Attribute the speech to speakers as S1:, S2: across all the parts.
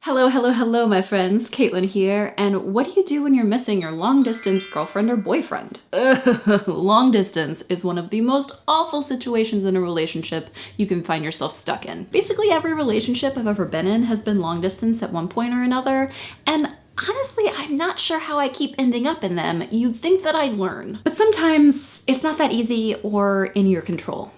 S1: Hello, hello, hello, my friends. Kaitlyn here. And what do you do when you're missing your long-distance girlfriend or boyfriend? Long distance is one of the most awful situations in a relationship you can find yourself stuck in. Basically, every relationship I've ever been in has been long distance at one point or another, and honestly, I'm not sure how I keep ending up in them. You'd think that I'd learn. But sometimes it's not that easy or in your control.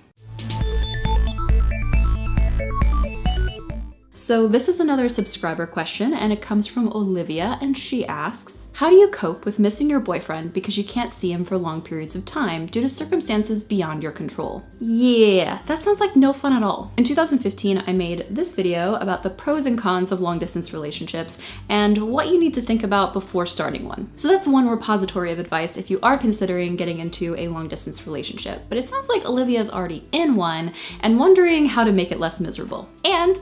S1: So this is another subscriber question, and it comes from Olivia, and she asks, how do you cope with missing your boyfriend because you can't see him for long periods of time due to circumstances beyond your control? Yeah, that sounds like no fun at all. In 2015, I made this video about the pros and cons of long distance relationships and what you need to think about before starting one. So that's one repository of advice if you are considering getting into a long distance relationship. But it sounds like Olivia's already in one and wondering how to make it less miserable. And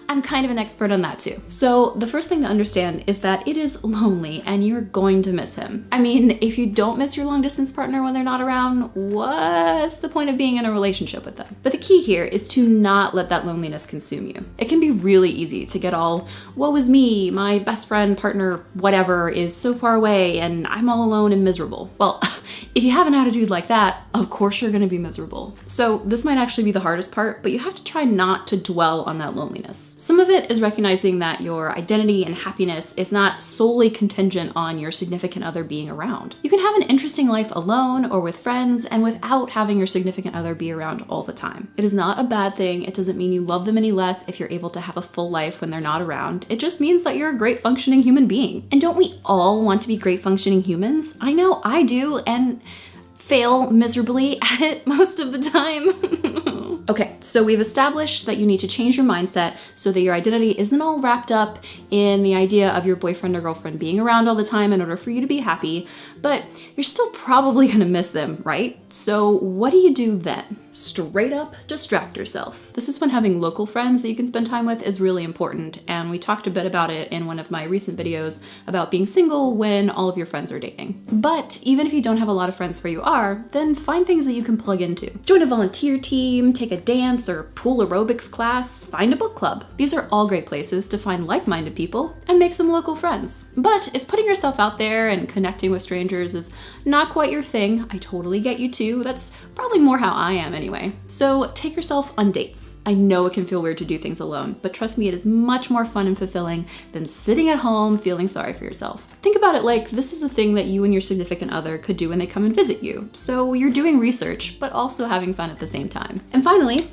S1: I'm kind of an expert on that too. So the first thing to understand is that it is lonely and you're going to miss him. I mean, if you don't miss your long distance partner when they're not around, what's the point of being in a relationship with them? But the key here is to not let that loneliness consume you. It can be really easy to get all, woe is me, my best friend, partner, whatever is so far away and I'm all alone and miserable. Well, if you have an attitude like that, of course you're gonna be miserable. So this might actually be the hardest part, but you have to try not to dwell on that loneliness. Some of it is recognizing that your identity and happiness is not solely contingent on your significant other being around. You can have an interesting life alone or with friends and without having your significant other be around all the time. It is not a bad thing. It doesn't mean you love them any less if you're able to have a full life when they're not around. It just means that you're a great functioning human being. And don't we all want to be great functioning humans? I know I do, and fail miserably at it most of the time. Okay, so we've established that you need to change your mindset so that your identity isn't all wrapped up in the idea of your boyfriend or girlfriend being around all the time in order for you to be happy, but you're still probably gonna miss them, right? So what do you do then? Straight up distract yourself. This is when having local friends that you can spend time with is really important, and we talked a bit about it in one of my recent videos about being single when all of your friends are dating. But even if you don't have a lot of friends where you are, then find things that you can plug into. Join a volunteer team, take a dance or pool aerobics class, find a book club. These are all great places to find like-minded people and make some local friends. But if putting yourself out there and connecting with strangers is not quite your thing, I totally get you too. That's probably more how I am anyway. So take yourself on dates. I know it can feel weird to do things alone, but trust me, it is much more fun and fulfilling than sitting at home feeling sorry for yourself. Think about it like this is a thing that you and your significant other could do when they come and visit you. So you're doing research, but also having fun at the same time. And finally,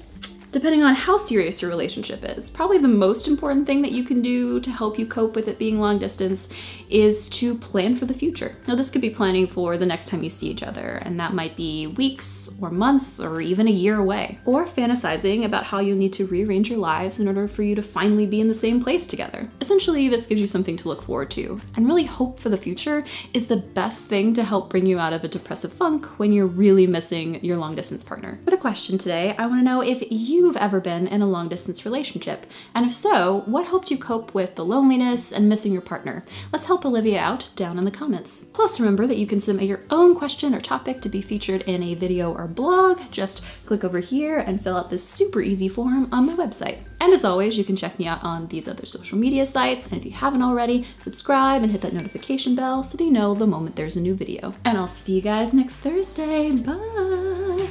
S1: depending on how serious your relationship is, probably the most important thing that you can do to help you cope with it being long distance is to plan for the future. Now, this could be planning for the next time you see each other, and that might be weeks or months or even a year away. Or fantasizing about how you'll need to rearrange your lives in order for you to finally be in the same place together. Essentially, this gives you something to look forward to. And really, hope for the future is the best thing to help bring you out of a depressive funk when you're really missing your long distance partner. For the question today, I want to know if you've ever been in a long distance relationship, and if so, what helped you cope with the loneliness and missing your partner? Let's help Olivia out down in the comments. Plus, remember that you can submit your own question or topic to be featured in a video or blog. Just click over here and fill out this super easy form on my website. And as always, you can check me out on these other social media sites, and if you haven't already, subscribe and hit that notification bell so that you know the moment there's a new video. And I'll see you guys next Thursday. Bye!